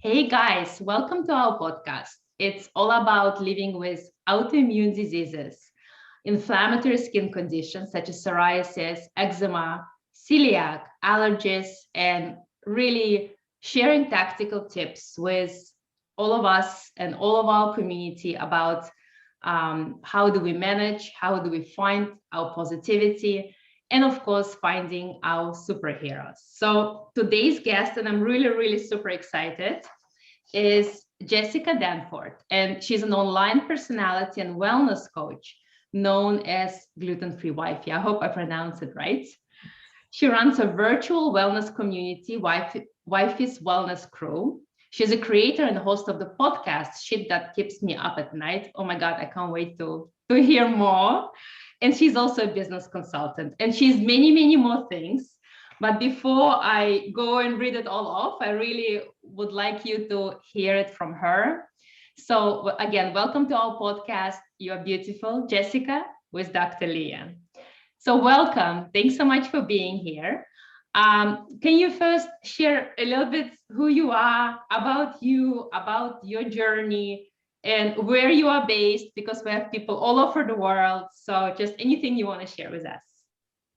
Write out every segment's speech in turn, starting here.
Hey guys, welcome to our podcast. It's all about living with autoimmune diseases, inflammatory skin conditions such as psoriasis, eczema, celiac, allergies, and really sharing tactical tips with all of us and all of our community about how do we manage, how do we find our positivity, and of course, finding our superheroes. So today's guest, and I'm really super excited, is Jessica Danford, and she's an online personality and wellness coach known as Gluten-Free Wifey. I hope I pronounced it right. She runs a virtual wellness community, Wifey's Wellness Crew. She's a creator and host of the podcast, Shit That Keeps Me Up at Night. Oh my God, I can't wait to hear more. And she's also a business consultant, and she's many more things. But before I go and read it all off, I really would like you to hear it from her. So again, welcome to our podcast. You are beautiful, Jessica, with Dr. Liia. So welcome. Thanks so much for being here. Can you first share a little bit who you are, about your journey, and where you are based? Because we have people all over the world. So just anything you want to share with us.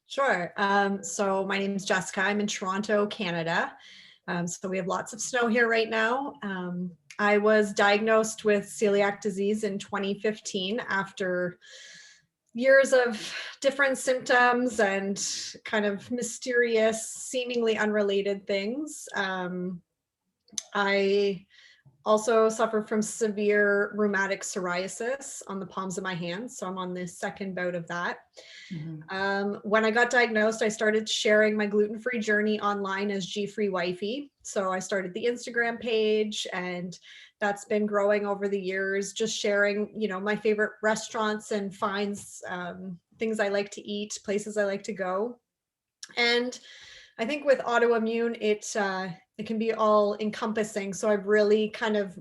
Sure. So my name is Jessica. I'm in Toronto, Canada. So we have lots of snow here right now. I was diagnosed with celiac disease in 2015 after years of different symptoms and kind of mysterious, seemingly unrelated things. I also suffer from severe rheumatic psoriasis on the palms of my hands. So I'm on the second bout of that. When I got diagnosed, I started sharing my gluten-free journey online as GFreewifey. So I started the Instagram page, and that's been growing over the years, just sharing, my favorite restaurants and finds, things I like to eat, places I like to go. And I think with autoimmune, it can be all encompassing. So I've really kind of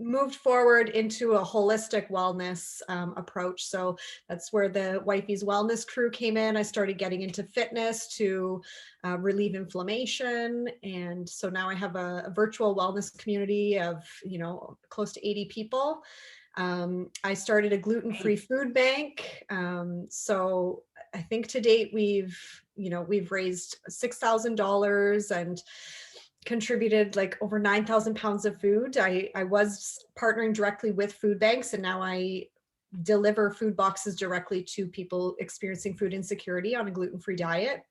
moved forward into a holistic wellness approach. So that's where the Wifey's Wellness Crew came in. I started getting into fitness to relieve inflammation. And so now I have a virtual wellness community of, close to 80 people. I started a gluten-free food bank. So I think to date we've raised $6,000 and contributed like over 9,000 pounds of food. I was partnering directly with food banks, and now I deliver food boxes directly to people experiencing food insecurity on a gluten-free diet.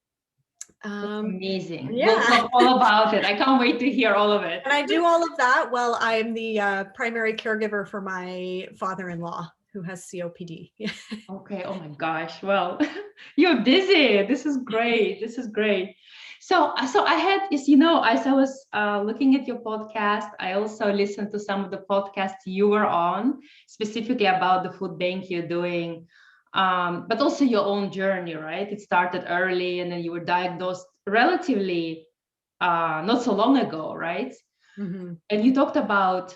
Amazing. Yeah. We'll talk all about it. I can't wait to hear all of it. And I do all of that while I'm the primary caregiver for my father-in-law who has COPD. Okay. Oh my gosh. Well, you're busy. This is great. So I had, as I was looking at your podcast, I also listened to some of the podcasts you were on, specifically about the food bank you're doing, but also your own journey, right? It started early, and then you were diagnosed relatively not so long ago, right? Mm-hmm. And you talked about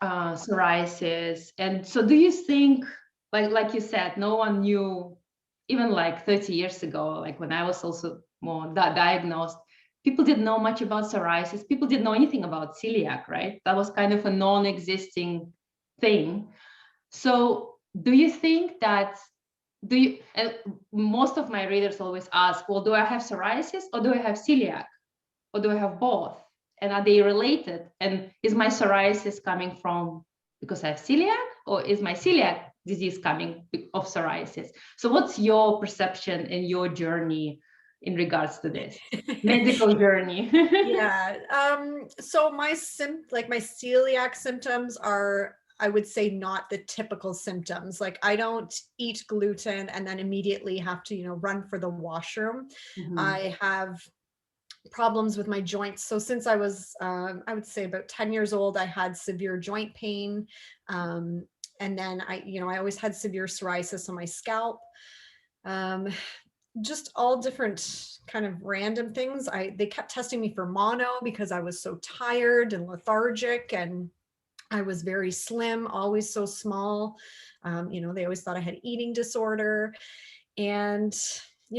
psoriasis. And so do you think, like you said, no one knew, even like 30 years ago, like when I was also more diagnosed, people didn't know much about psoriasis. People didn't know anything about celiac, right? That was kind of a non-existing thing. So do you think that, and most of my readers always ask, well, do I have psoriasis or do I have celiac? Or do I have both? And are they related? And is my psoriasis coming from because I have celiac, or is my celiac disease coming of psoariasis? So what's your perception and your journey in regards to this medical journey? Yeah. So my celiac symptoms are, I would say, not the typical symptoms. Like I don't eat gluten and then immediately have to, run for the washroom. Mm-hmm. I have problems with my joints. So since I was, I would say about 10 years old, I had severe joint pain. And then I always had severe psoriasis on my scalp. Just all different kind of random things. They kept testing me for mono because I was so tired and lethargic, and I was very slim, always so small. They always thought I had eating disorder. And,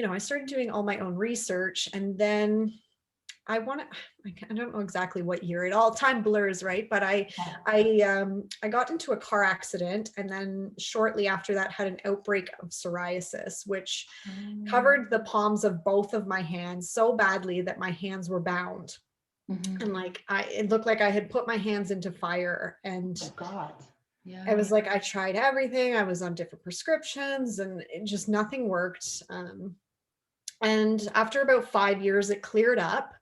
I started doing all my own research, and then I want to, I don't know exactly what year, it all time blurs, right? But I got into a car accident, and then shortly after that had an outbreak of psoriasis, which covered the palms of both of my hands so badly that my hands were bound. And like, it looked like I had put my hands into fire, and Oh God. Yeah. I was like, I tried everything. I was on different prescriptions, and it just nothing worked. And after about 5 years, it cleared up.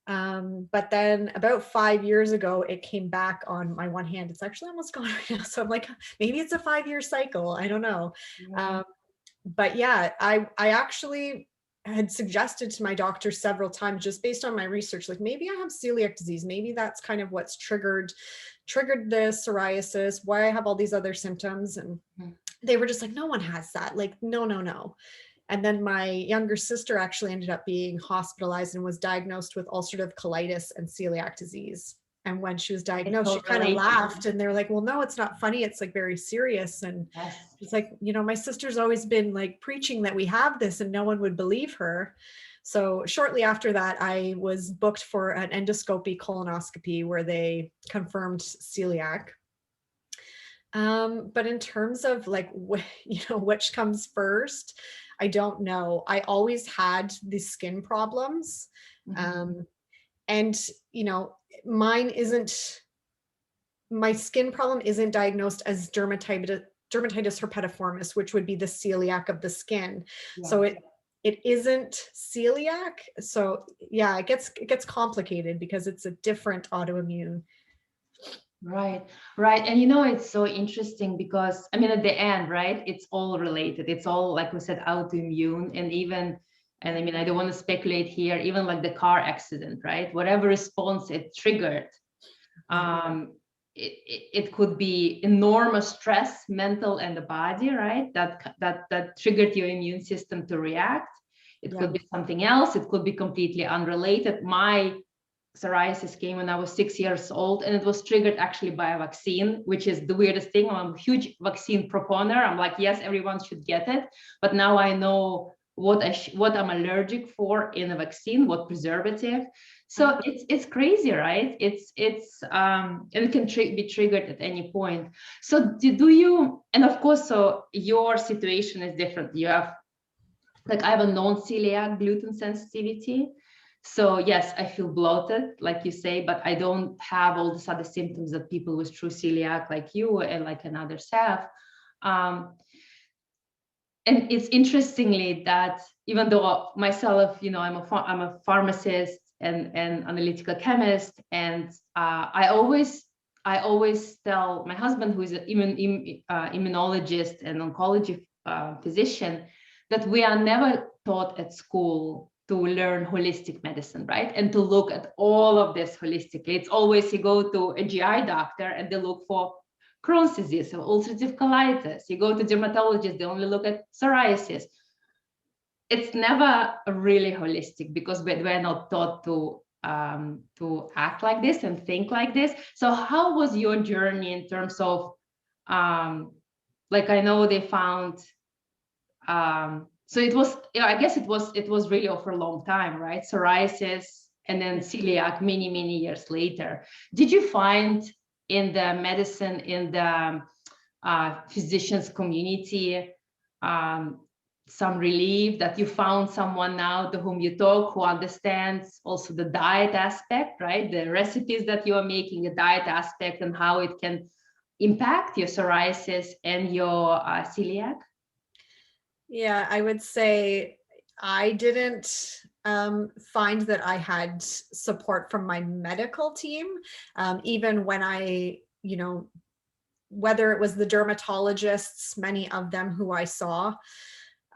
But then about 5 years ago, it came back on my one hand. It's actually almost gone right now. So I'm like, maybe it's a 5-year cycle. I don't know. Yeah. But yeah, I actually had suggested to my doctor several times, just based on my research, like maybe I have celiac disease. Maybe that's kind of what's triggered the psoriasis, why I have all these other symptoms. And they were just like, no one has that. Like, no, no, no. And then my younger sister actually ended up being hospitalized and was diagnosed with ulcerative colitis and celiac disease. And when she was diagnosed, she kind of laughed, and they were like, well, no, it's not funny. It's like very serious. And Yes. it's like, my sister's always been like preaching that we have this, and no one would believe her. So shortly after that, I was booked for an endoscopy colonoscopy where they confirmed celiac. But in terms of like, which comes first, I don't know. I always had these skin problems. And, my skin problem isn't diagnosed as dermatitis herpetiformis, which would be the celiac of the skin. Yeah. So it isn't celiac. So yeah, it gets complicated because it's a different autoimmune. Right. And it's so interesting because at the end, right, it's all related. It's all, like we said, autoimmune. And I don't want to speculate here, even like the car accident, right? Whatever response it triggered, it could be enormous stress, mental and the body, right? That triggered your immune system to react. It could be something else. It could be completely unrelated. My psoriasis came when I was 6 years old, and it was triggered actually by a vaccine, which is the weirdest thing. I'm a huge vaccine proponent. I'm like, yes, everyone should get it. But now I know what I'm allergic for in a vaccine, what preservative. So it's crazy, right? And it can be triggered at any point. So do you, and of course, so your situation is different. You have, like, I have a non-celiac gluten sensitivity. So yes, I feel bloated, like you say, but I don't have all these other symptoms that people with true celiac like you and like another have. And it's interestingly that even though myself, I'm a pharmacist and analytical chemist, and I always tell my husband, who is an immunologist and oncology physician, that we are never taught at school to learn holistic medicine, right? And to look at all of this holistically. It's always you go to a GI doctor and they look for Crohn's disease or ulcerative colitis. You go to dermatologists, they only look at psoriasis. It's never really holistic because we're not taught to act like this and think like this. So how was your journey in terms of, like, I know they found, so it was, I guess it was really over a long time, right? Psoriasis and then celiac many years later. Did you find in the medicine, in the physicians community, some relief that you found someone now to whom you talk who understands also the diet aspect, right? The recipes that you are making, the diet aspect, and how it can impact your psoriasis and your celiac? Yeah, I would say I didn't find that I had support from my medical team, even when I, whether it was the dermatologists, many of them who I saw,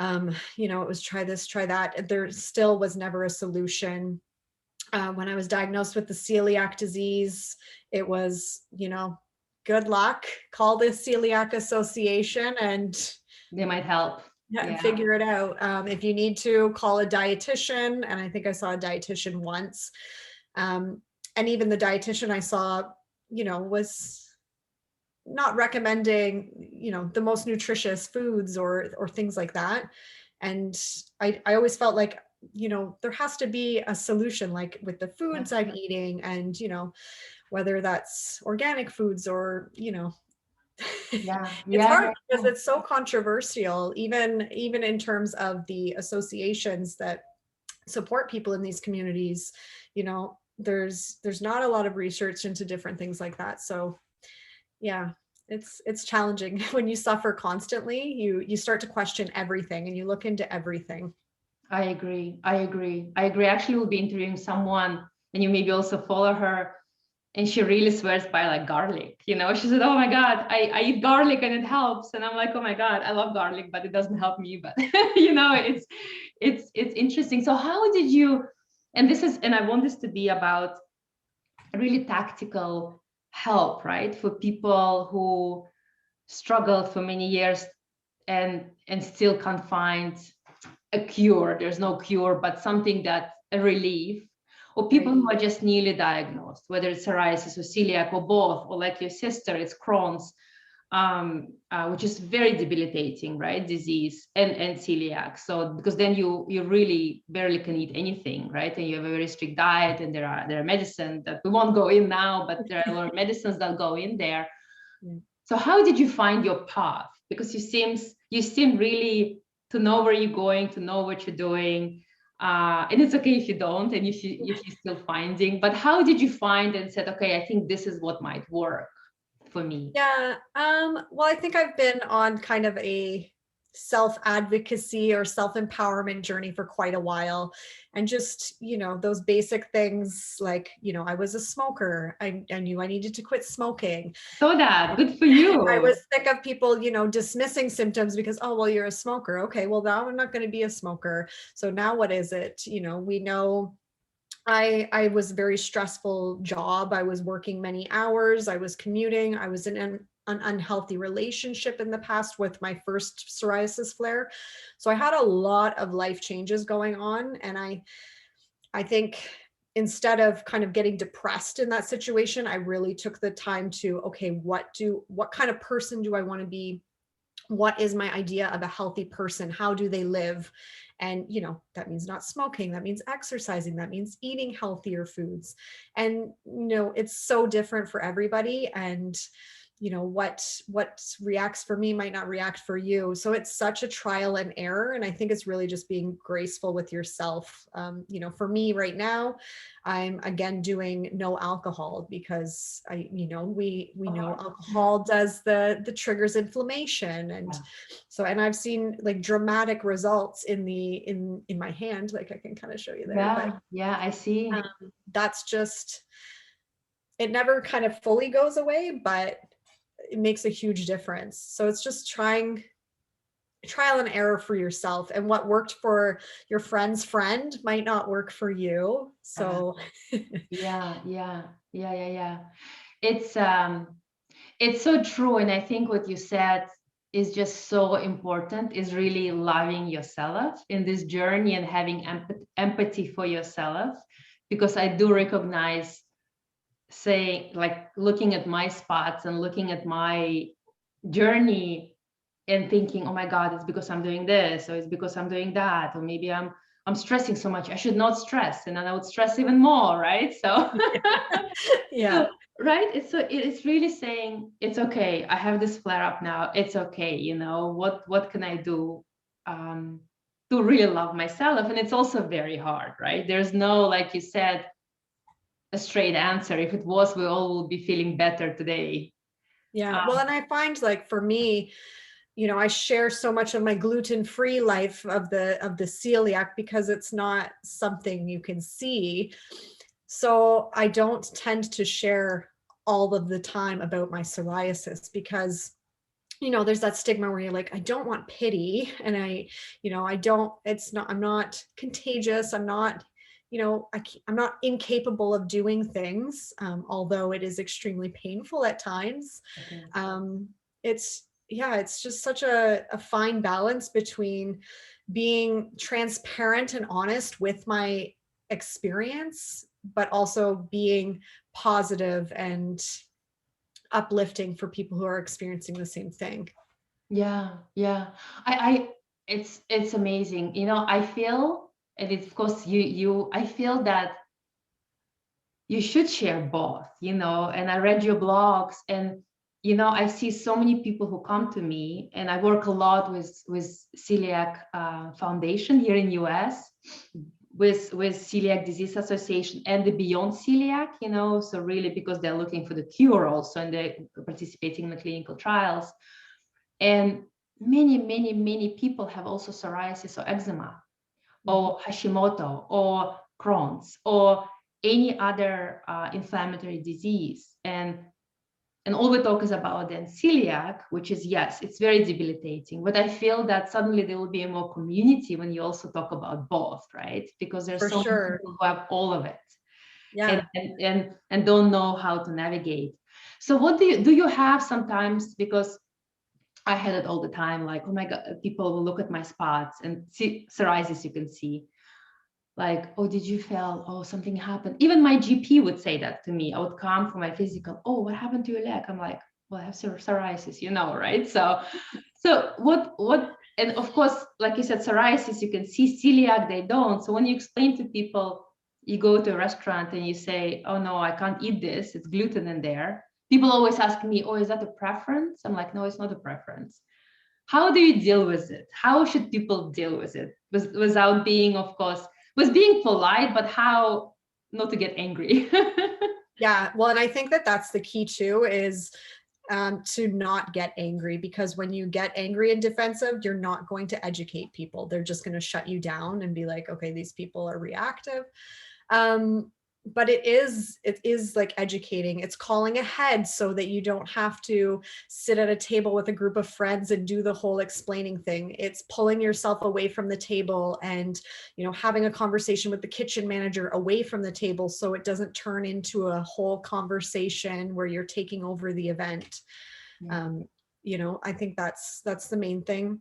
it was try this, try that. There still was never a solution. When I was diagnosed with the celiac disease, it was, good luck, call the Celiac Association and they might help. Figure it out. If you need to, call a dietitian. And I think I saw a dietitian once. And even the dietitian I saw, was not recommending, the most nutritious foods or things like that. And I always felt like there has to be a solution, like with the foods I'm eating, and, whether that's organic foods or, it's hard because it's so controversial, even in terms of the associations that support people in these communities. There's not a lot of research into different things like that. So yeah, it's challenging. When you suffer constantly, you start to question everything and you look into everything. I agree. Actually, we'll be interviewing someone, and you maybe also follow her, and she really swears by like garlic. She said, oh my God, I eat garlic and it helps. And I'm like, oh my God, I love garlic, but it doesn't help me. But it's interesting. So how did you, and I want this to be about really tactical help, right? For people who struggled for many years and still can't find a cure. There's no cure, but something that a relief, or people who are just newly diagnosed, whether it's psoriasis or celiac or both, or like your sister, it's Crohn's, which is very debilitating, right? Disease and celiac. So because then you really barely can eat anything, right? And you have a very strict diet, and there are medicine that we won't go in now, but there are a lot of medicines that go in there. So how did you find your path? Because you seem really to know where you're going, to know what you're doing. And it's okay if you don't, and if you're still finding, but how did you find and said, okay, I think this is what might work for me? Yeah. Well, I think I've been on kind of a self-advocacy or self-empowerment journey for quite a while. And just, those basic things like, I was a smoker. I knew I needed to quit smoking. So good for you. I was sick of people, dismissing symptoms because, oh, well, you're a smoker. Okay, well, now I'm not going to be a smoker. So now what is it? We know I was a very stressful job. I was working many hours. I was commuting. I was in an unhealthy relationship in the past with my first psoriasis flare. So I had a lot of life changes going on. And I think instead of kind of getting depressed in that situation, I really took the time to, okay, what kind of person do I want to be? What is my idea of a healthy person? How do they live? And, that means not smoking, that means exercising, that means eating healthier foods. And, it's so different for everybody. And, what reacts for me might not react for you. So it's such a trial and error. And I think it's really just being graceful with yourself. For me right now, I'm again doing no alcohol because we know alcohol does the triggers inflammation. And so, and I've seen like dramatic results in my hand, like I can kind of show you there. Yeah, I see. That's just, it never kind of fully goes away, but it makes a huge difference. So it's just trial and error for yourself, and what worked for your friend's friend might not work for you. So yeah. It's so true. And I think what you said is just so important, is really loving yourself in this journey and having empathy for yourself. Because I do recognize, say, like looking at my spots and looking at my journey and thinking, oh my God, it's because I'm doing this, or it's because I'm doing that, or maybe I'm stressing so much, I should not stress, and then I would stress even more, right? So yeah. So, right, it's really saying, it's okay, I have this flare up now, it's okay, what can I do to really love myself? And it's also very hard, right? There's no, like you said, a straight answer. If it was, we all would be feeling better today. Yeah. Well, and I find, like, for me, I share so much of my gluten-free life of the celiac because it's not something you can see. So I don't tend to share all of the time about my psoriasis because, there's that stigma where you're like, I don't want pity. And I'm not contagious. I'm not, I'm not incapable of doing things, although it is extremely painful at times. It's just such a fine balance between being transparent and honest with my experience, but also being positive and uplifting for people who are experiencing the same thing. Yeah. It's amazing. I feel And it's, of course, I feel that you should share both, and I read your blogs, and I see so many people who come to me, and I work a lot with Celiac Foundation here in US, with Celiac Disease Association and the Beyond Celiac, so really because they're looking for the cure also, and they're participating in the clinical trials. And many, many, many people have also psoriasis or eczema, or Hashimoto, or Crohn's, or any other inflammatory disease. And all we talk is about then celiac, which is, yes, it's very debilitating. But I feel that suddenly there will be a more community when you also talk about both, right? Because there's so many people who have all of it, and don't know how to navigate. So what do you have sometimes? Because I had it all the time, like, oh my God, people will look at my spots and see psoriasis, you can see, like, oh, did you feel, oh, something happened? Even my GP would say that to me. I would come for my physical, oh, what happened to your leg? I'm like, well, I have psoriasis, right? So what, and of course, like you said, psoriasis, you can see, celiac, they don't. So when you explain to people, you go to a restaurant and you say, oh no, I can't eat this, it's gluten in there. People always ask me, oh, is that a preference? I'm like, no, it's not a preference. How do you deal with it? How should people deal with it without being, of course, with being polite, but how not to get angry? Yeah, well, and I think that that's the key too, is to not get angry, because when you get angry and defensive, you're not going to educate people. They're just going to shut you down and be like, okay, these people are reactive. But it is like educating. It's calling ahead so that you don't have to sit at a table with a group of friends and do the whole explaining thing. It's pulling yourself away from the table and, having a conversation with the kitchen manager away from the table, so it doesn't turn into a whole conversation where you're taking over the event. Yeah. I think that's the main thing.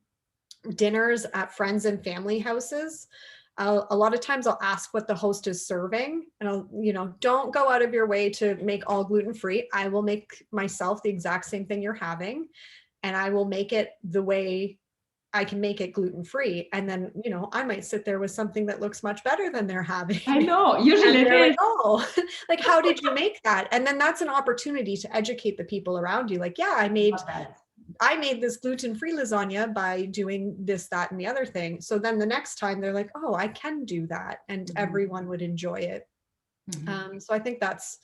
Dinners at friends and family houses, a lot of times I'll ask what the host is serving, and I'll, don't go out of your way to make all gluten-free. I will make myself the exact same thing you're having, and I will make it the way I can make it gluten-free. And then, I might sit there with something that looks much better than they're having. I know, usually it is. Like, oh, like, how did you make that? And then that's an opportunity to educate the people around you. Like, yeah, I made this gluten-free lasagna by doing this, that, and the other thing. So then the next time they're like, oh, I can do that. And everyone would enjoy it. So I think that's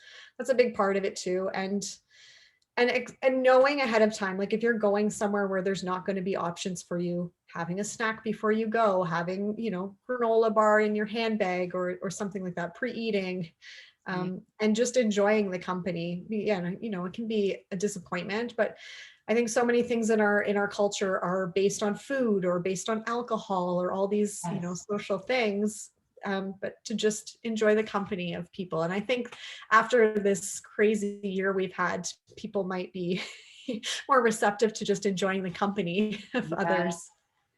a big part of it too. And knowing ahead of time, like if you're going somewhere where there's not going to be options for you, having a snack before you go, having, granola bar in your handbag or something like that, pre-eating, and just enjoying the company. Yeah, it can be a disappointment, but I think so many things in our culture are based on food or based on alcohol or all these, social things. But to just enjoy the company of people. And I think after this crazy year we've had, people might be more receptive to just enjoying the company of others.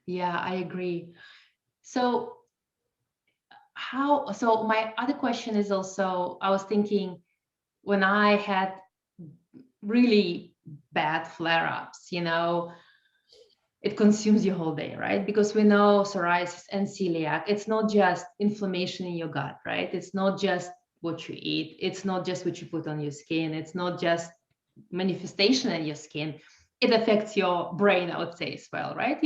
Yeah, I agree. So my other question is also, I was thinking when I had really bad flare-ups, it consumes your whole day, right? Because we know psoriasis and celiac, it's not just inflammation in your gut, right? It's not just what you eat. It's not just what you put on your skin. It's not just manifestation in your skin. It affects your brain, I would say, as well, right?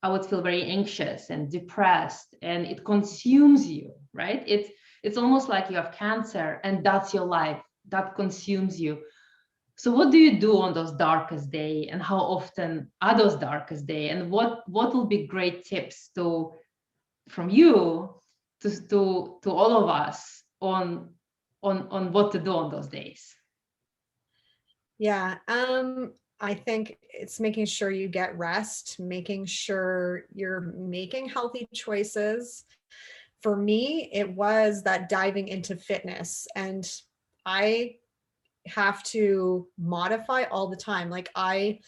I would feel very anxious and depressed, and it consumes you, right? It's almost like you have cancer and that's your life, that consumes you. So what do you do on those darkest days, and how often are those darkest days? And what will be great tips from you to all of us on what to do on those days? Yeah. I think it's making sure you get rest, making sure you're making healthy choices. For me, it was that diving into fitness, and I have to modify all the time. Like I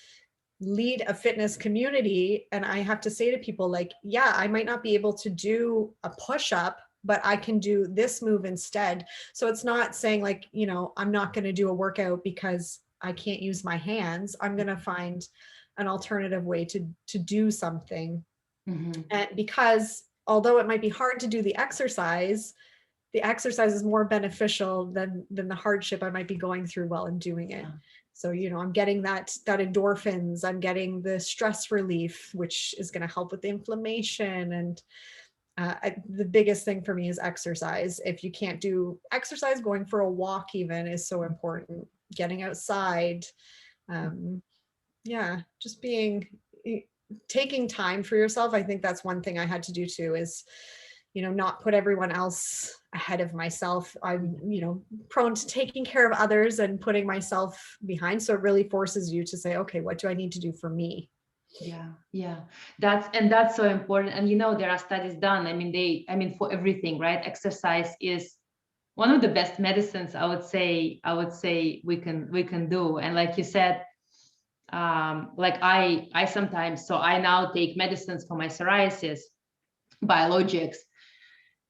lead a fitness community, and I have to say to people like, yeah, I might not be able to do a push-up, but I can do this move instead. So it's not saying like, I'm not going to do a workout because I can't use my hands. I'm going to find an alternative way to do something. And because although it might be hard to do the exercise is more beneficial than the hardship I might be going through while I'm doing it. So, I'm getting that endorphins, I'm getting the stress relief, which is going to help with the inflammation. And the biggest thing for me is exercise. If you can't do exercise, going for a walk even is so important. Getting outside. Just taking time for yourself. I think that's one thing I had to do too, is not put everyone else ahead of myself. I'm, prone to taking care of others and putting myself behind. So it really forces you to say, okay, what do I need to do for me? Yeah. That's so important. And there are studies done. For everything, right? Exercise is one of the best medicines, I would say we can do. And like you said, like I sometimes, so I now take medicines for my psoriasis, biologics.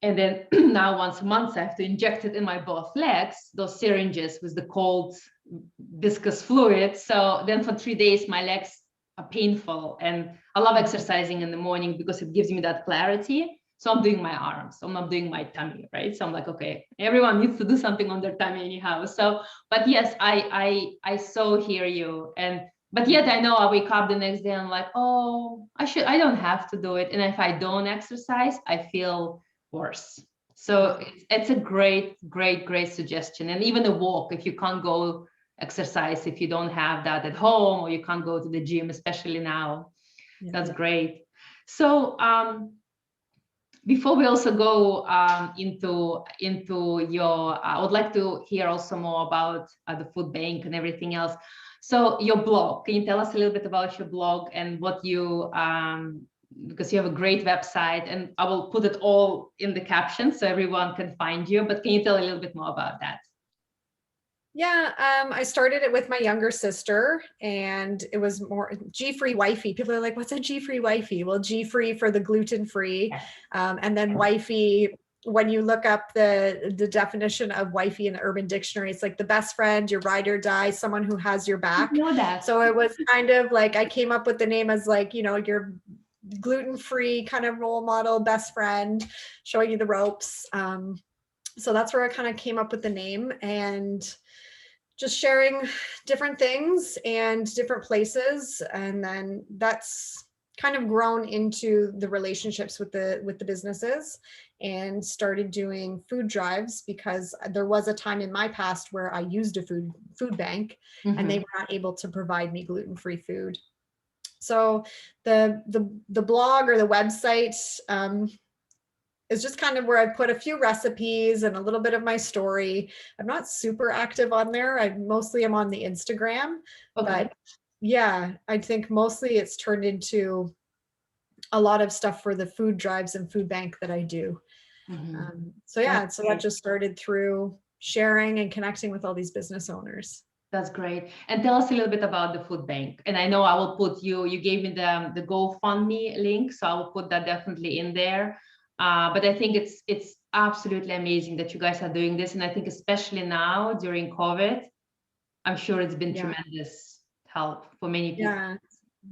And then now once a month, I have to inject it in my both legs, those syringes with the cold viscous fluid. So then for 3 days, my legs are painful. And I love exercising in the morning because it gives me that clarity. So I'm doing my arms, I'm not doing my tummy, right? So I'm like, okay, everyone needs to do something on their tummy anyhow. So, but yes, I so hear you. But yet I know I wake up the next day and I'm like, oh, I don't have to do it. And if I don't exercise, I feel worse. So it's a great suggestion. And even a walk, if you can't go exercise, if you don't have that at home, or you can't go to the gym, especially now, that's great. So before we also go into your, I would like to hear also more about the food bank and everything else. So your blog, can you tell us a little bit about your blog and what you because you have a great website, and I will put it all in the caption so everyone can find you, but can you tell a little bit more about that? Yeah, I started it with my younger sister, and it was more GFreewifey. People are like, what's a GFreewifey? Well, G-free for the gluten-free, and then Wifey, when you look up the definition of wifey in the Urban Dictionary, it's like the best friend, your ride or die, someone who has your back. I know that. So it was kind of like, I came up with the name as like, your gluten-free kind of role model, best friend, showing you the ropes. So that's where I kind of came up with the name, and just sharing different things and different places. And then that's kind of grown into the relationships with the businesses, and started doing food drives, because there was a time in my past where I used a food bank, and they were not able to provide me gluten-free food. So the blog or the website is just kind of where I put a few recipes and a little bit of my story. I'm not super active on there. I mostly am on the Instagram, but yeah, I think mostly it's turned into a lot of stuff for the food drives and food bank that I do. So yeah, so that just started through sharing and connecting with all these business owners. That's great. And tell us a little bit about the food bank. And I know I will put you gave me the GoFundMe link, so I will put that definitely in there. But I think it's absolutely amazing that you guys are doing this. And I think especially now during COVID, I'm sure it's been tremendous help for many people. Yeah.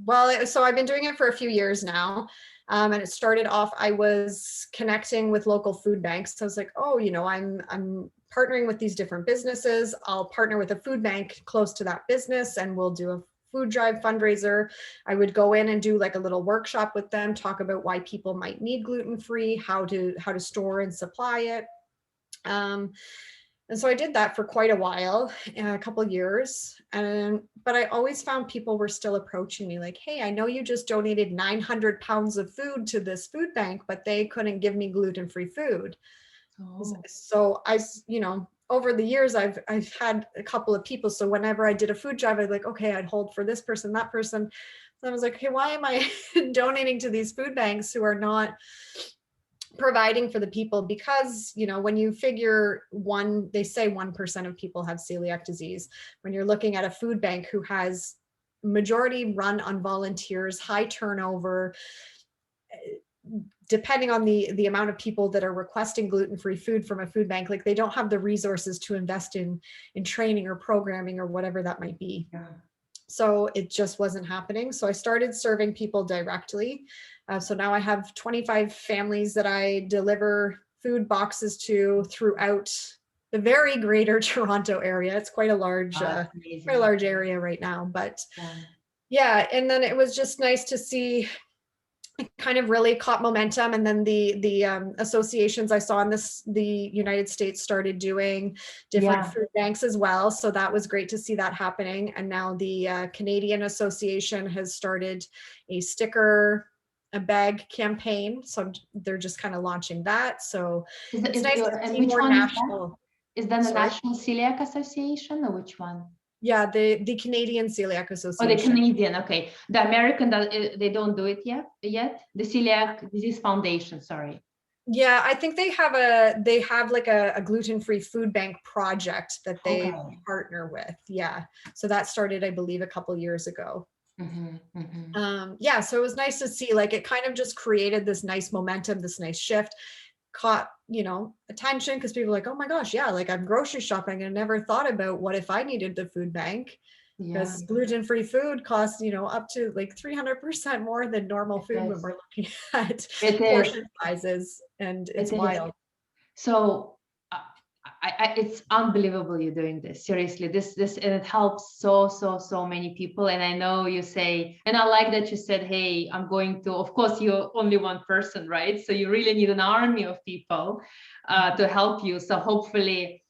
Well, so I've been doing it for a few years now. And it started off, I was connecting with local food banks. So I was like, oh, I'm partnering with these different businesses. I'll partner with a food bank close to that business, and we'll do a food drive fundraiser. I would go in and do like a little workshop with them, talk about why people might need gluten-free, how to store and supply it. And so I did that for quite a while, a couple of years. But I always found people were still approaching me like, hey, I know you just donated 900 pounds of food to this food bank, but they couldn't give me gluten-free food. So I, over the years, I've had a couple of people. So whenever I did a food drive, I'd like, okay, I'd hold for this person, that person. So I was like, okay, why am I donating to these food banks who are not providing for the people? Because, when you figure they say 1% of people have celiac disease. When you're looking at a food bank who has majority run on volunteers, high turnover, depending on the amount of people that are requesting gluten-free food from a food bank, like they don't have the resources to invest in training or programming or whatever that might be. So it just wasn't happening. So I started serving people directly. So now I have 25 families that I deliver food boxes to throughout the very greater Toronto area. It's quite a large, area right now, but yeah. And then it was just nice to see it kind of really caught momentum. And then the associations I saw in the United States started doing different food banks as well. So that was great to see that happening. And now the Canadian Association has started a bag campaign. So they're just kind of launching that. So it's nice to see more national. Is that the National Celiac Association, or which one? Yeah, the Canadian Celiac Association. Oh, the Canadian, okay. The American, they don't do it yet? The Celiac Disease Foundation, sorry. Yeah, I think they have like a gluten-free food bank project that they partner with. Yeah, so that started, I believe, a couple years ago. Yeah, so it was nice to see, like, it kind of just created this nice momentum, this nice shift, caught, attention, because people are like, oh my gosh, yeah, like I'm grocery shopping and never thought about what if I needed the food bank, because gluten-free food costs, up to like 300% more than normal food when we're looking at portion sizes, and it's wild. So it's unbelievable you're doing this. Seriously, this and it helps so many people. And I know you say, and I like that you said, hey, I'm going to, of course, you're only one person, right? So you really need an army of people to help you. So hopefully,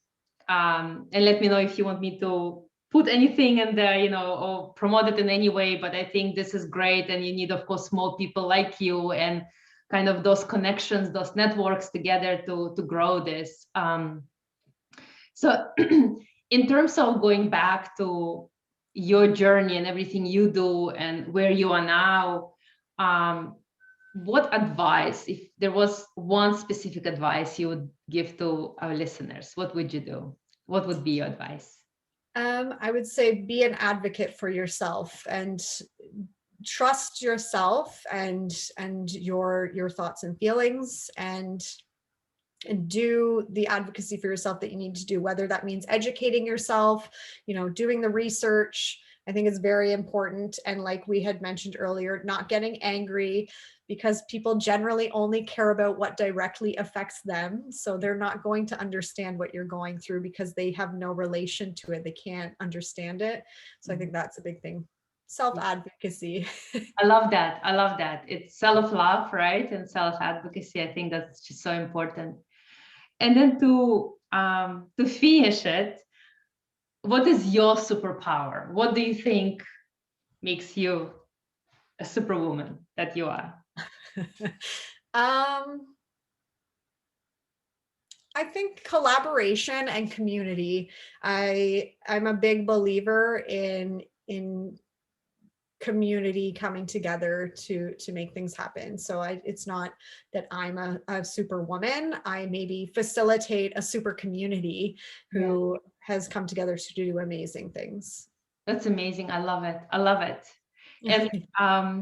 and let me know if you want me to put anything in there, or promote it in any way. But I think this is great. And you need, of course, small people like you and kind of those connections, those networks together to grow this. So in terms of going back to your journey and everything you do and where you are now, what advice, if there was one specific advice you would give to our listeners, what would you do? What would be your advice? I would say be an advocate for yourself and trust yourself and your thoughts and feelings, and do the advocacy for yourself that you need to do, whether that means educating yourself, doing the research. I think it's very important. And like we had mentioned earlier, not getting angry, because people generally only care about what directly affects them. So they're not going to understand what you're going through because they have no relation to it. They can't understand it. So I think that's a big thing. Self-advocacy. I love that. I love that. It's self-love, right? And self-advocacy. I think that's just so important. And then to finish it, what is your superpower? What do you think makes you a superwoman that you are? I think collaboration and community. I'm a big believer in community coming together to make things happen. So it's not that I'm a superwoman. I maybe facilitate a super community who has come together to do amazing things. That's amazing. I love it. I love it. And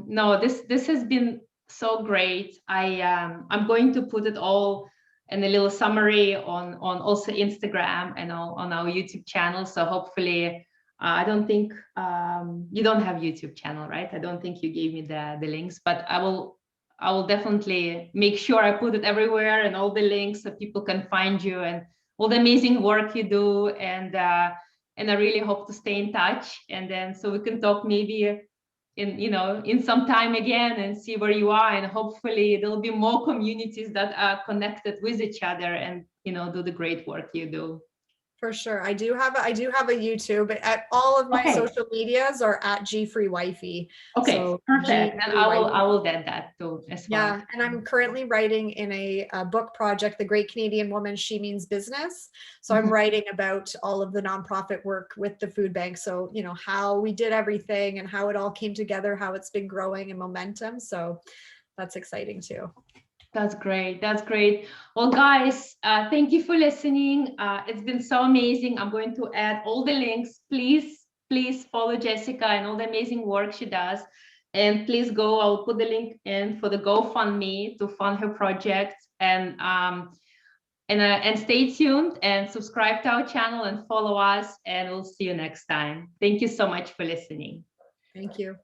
no, this has been so great. I'm going to put it all in a little summary on also Instagram and on our YouTube channel. So hopefully, I don't think you don't have YouTube channel, right? I don't think you gave me the links, but I will definitely make sure I put it everywhere and all the links so people can find you and all the amazing work you do. And I really hope to stay in touch, and then so we can talk maybe in some time again and see where you are, and hopefully there'll be more communities that are connected with each other and do the great work you do. For sure. I do have a YouTube, but all of my social medias are at GFreewifey. Okay, so perfect. And I will add that too as well. Yeah, and I'm currently writing in a book project, The Great Canadian Woman, She Means Business. So I'm writing about all of the nonprofit work with the food bank. So, how we did everything and how it all came together, how it's been growing in momentum. So that's exciting too. That's great. That's great. Well, guys, thank you for listening. It's been so amazing. I'm going to add all the links. Please follow Jessica and all the amazing work she does. And please go. I'll put the link in for the GoFundMe to fund her project. And stay tuned and subscribe to our channel and follow us. And we'll see you next time. Thank you so much for listening. Thank you.